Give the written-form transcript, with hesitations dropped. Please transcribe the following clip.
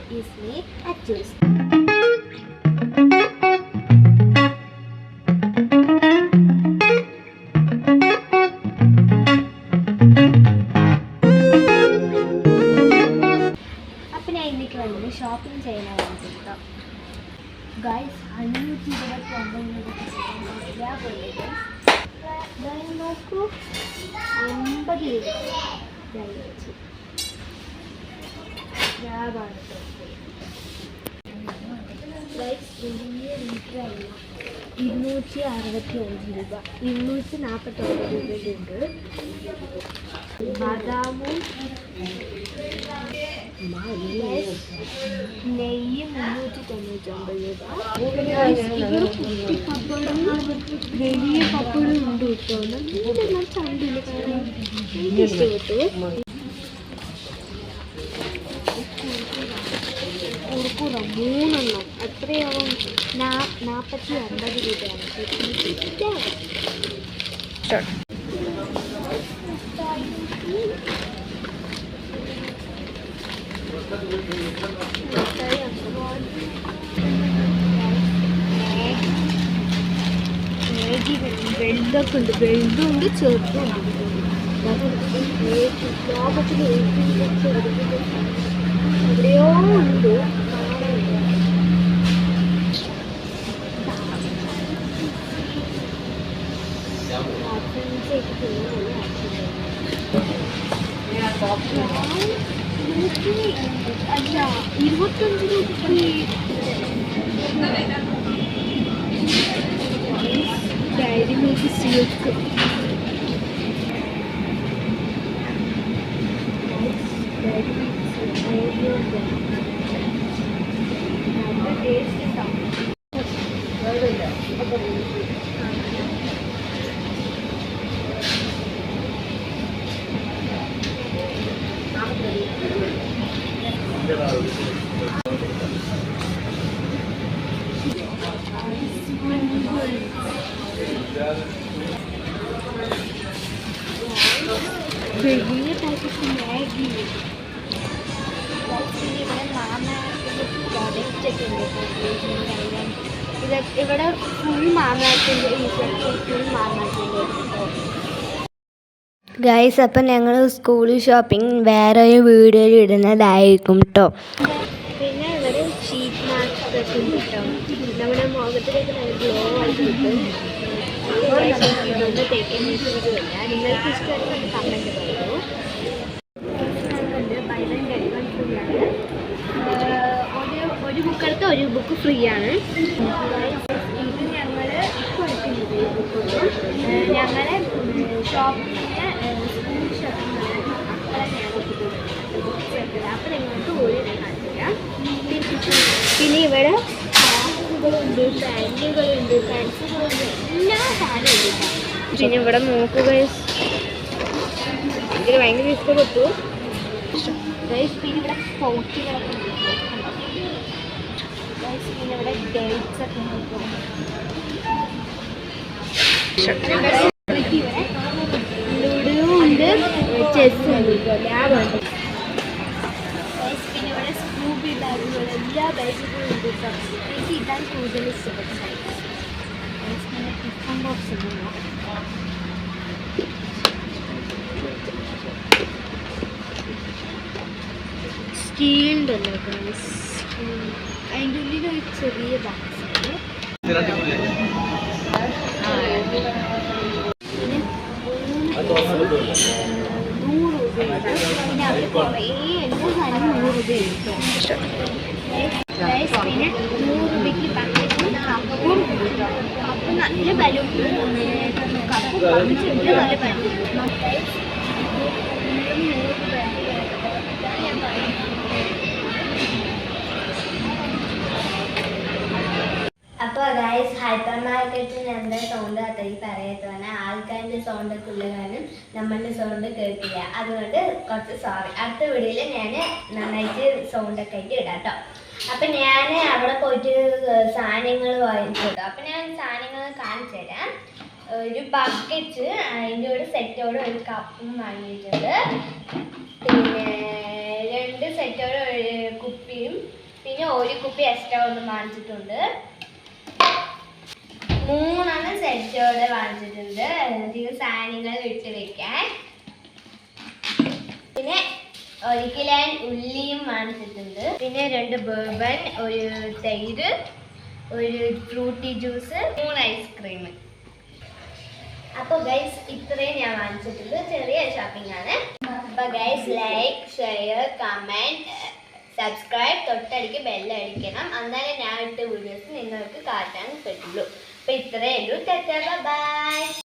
is me, Achus. അപ്പം ഞാൻ ഇന്നേക്ക് വന്നത് ഷോപ്പിംഗ് ചെയ്യാൻ വേണ്ടിയിട്ട് ഗൈസ് 529 നോക്കൂ 50 ലാഭമാണ് ഗൈസ് വലിയ ലീറ്ററല്ല 265 രൂപ 249 രൂപയുടെ ഉണ്ട് ബദാമും നെയ്യ് 399 രൂപ ഇതൊരു കുട്ടി പപ്പടം വലിയ പപ്പടം ഉണ്ട് കേട്ടോ നല്ല ചണ്ടില്ല കാരണം എനിക്ക് ഇഷ്ടപ്പെട്ടു കുറുക്കുറ 3 എണ്ണം എത്രയാവും 40-50 രൂപയാണ് വെള്ളമൊക്കെ ഉണ്ട് വെള്ളവും ഉണ്ട് ചെറുതും ഉണ്ട് ലോകത്തിൽ ഏറ്റവും ചെറുത് എവിടെയോ ഉണ്ട് അല്ല 25 രൂപ ഡയറി മിൽക്ക് സിൽക്ക് വലിയ പാക്കറ്റ് മാഗി ഇവിടെ മാമാർട്ടിൻ്റെ പ്രോഡക്റ്റ് ഒക്കെ ഉണ്ട് ഇവിടെ ഫുൾ മാമാർട്ടിൻ്റെ ഈ സെക്ഷൻ ഫുൾ മാമാർട്ടിൻ്റെ ഗൈസ് അപ്പം ഞങ്ങൾ സ്കൂൾ ഷോപ്പിംഗ് വേറെ ഒരു വീഡിയോയിൽ ഇടുന്നതായിരിക്കും കേട്ടോ പിന്നെ ഇവിടെ ഷീറ്റ് മാസ്ക് ഒക്കെ ഉണ്ട് കേട്ടോ നമ്മുടെ മുഖത്തിലേക്ക് നല്ല ഗ്ലോ ആയിട്ട് കിട്ടും ഇതൊന്നും തേക്കാൻ ഇഷ്ടമില്ല നിങ്ങൾക്ക് ഇഷ്ടമായിട്ട് കമൻറ്റ് പറയൂ ബൈ 1 get 1 ഫ്രീ ആണ് ഒരു ബുക്ക് എടുത്ത് ഒരു ബുക്ക് ഫ്രീ ആണ് ഇത് ഞങ്ങൾ ഇപ്പോൾ എടുക്കുന്നത് ഈ ബുക്കൊന്നും ഞങ്ങളെ ഷോപ്പിൻ്റെ സ്കൂൾ ഷോപ്പിംഗ് ബുക്ക് ചേർത്തത് അപ്പോൾ നിങ്ങൾക്ക് ഒരു കാണിച്ചു തരാം പിന്നെ ഇവിടെ ബാഗുകളുണ്ട് ബാഗുകളുണ്ട് പെൻസിലുകളുണ്ട് എല്ലാ സാധനവും ഉണ്ട് പിന്നെ ഇവിടെ നോക്കുക എനിക്ക് ഭയങ്കര ഇഷ്ടപ്പെട്ടു പിന്നെ ഇവിടെ പൗച്ചുകളൊക്കെ ഉണ്ട് പിന്നെ ഇവിടെ ഡേറ്റ്സ് ഒക്കെ ലുഡോ ഉണ്ട് ചെസ്സും ഉണ്ട് ലാബുണ്ട് പിന്നെ ഇവിടെ സ്കൂബി ബാഗുകൾ എല്ലാ ബാഗുകളും ഉണ്ട് എനിക്ക് ഇതാണ് കൂടുതൽ ഇഷ്ടപ്പെട്ട സൈസ് പിന്നെ ടിഫൻ ബോക്സ് ഉണ്ട് സ്റ്റീലിൻ്റെ അല്ലേ ഗൈസ് അതിൻ്റെ ഉള്ളിൽ ഒരു ചെറിയ ബോക്സ് ഉണ്ട് പിന്നെ 100 രൂപയുണ്ട് പിന്നെ അവർ കുറേ എല്ലാ സാധനവും 100 രൂപയുണ്ട് പിന്നെ 100 രൂപയ്ക്ക് പാക്കറ്റും കപ്പും കപ്പ് നല്ല ബലം കപ്പ് വാങ്ങിച്ചിട്ട് നല്ല ബലം അപ്പോൾ ഗൈസ് ഹൈപ്പർ മാർക്കറ്റിൽ നമ്മുടെ സൗണ്ട് അത്രയും പറയത്തുവാണ് ആൾക്കാരുടെ സൗണ്ടൊക്കെ ഉള്ള കാരണം നമ്മളുടെ സൗണ്ട് കേൾക്കില്ല അതുകൊണ്ട് കുറച്ച് സോറി അടുത്ത വീഡിയോയിൽ ഞാൻ നന്നായിട്ട് സൗണ്ടൊക്കെ ആയിട്ട് ഇടാം കേട്ടോ അപ്പം ഞാൻ അവിടെ പോയിട്ട് സാധനങ്ങൾ വാങ്ങിച്ചു അപ്പം ഞാൻ സാധനങ്ങൾ കാണിച്ചു തരാം ഒരു ബക്കറ്റ് അതിൻ്റെ ഒരു സെറ്റോടെ ഒരു കപ്പും വാങ്ങിയിട്ടുണ്ട് പിന്നെ 2 സെറ്റോടെ ഒരു കുപ്പിയും പിന്നെ ഒരു കുപ്പി എക്സ്ട്രാ ഒന്ന് വാങ്ങിച്ചിട്ടുണ്ട്. 3 സെറ്റോടെ വാങ്ങിച്ചിട്ടുണ്ട് അധികം സാധനങ്ങൾ ഇട്ട് വെക്കാൻ. പിന്നെ 1 കിലോ ഉള്ളിയും വാങ്ങിച്ചിട്ടുണ്ട്. പിന്നെ 2 ബർബൺ, ഒരു തൈര്, ഒരു ഫ്രൂട്ടി ജ്യൂസ്, 3 ഐസ്ക്രീം. അപ്പോൾ ഗൈസ് ഇത്രയും ഞാൻ വാങ്ങിച്ചിട്ടുള്ളൂ. ചെറിയ ഷോപ്പിംഗ് ആണ്. അപ്പോൾ guys like, share, comment, subscribe, തൊട്ടടിക്ക് ബെല്ലടിക്കണം. എന്നാലേ ഞാൻ ഇട്ട വീഡിയോസ് നിങ്ങൾക്ക് കാട്ടാൻ പറ്റുള്ളൂ. അപ്പോൾ ഇത്രയേ ഉള്ളൂ. ബൈ.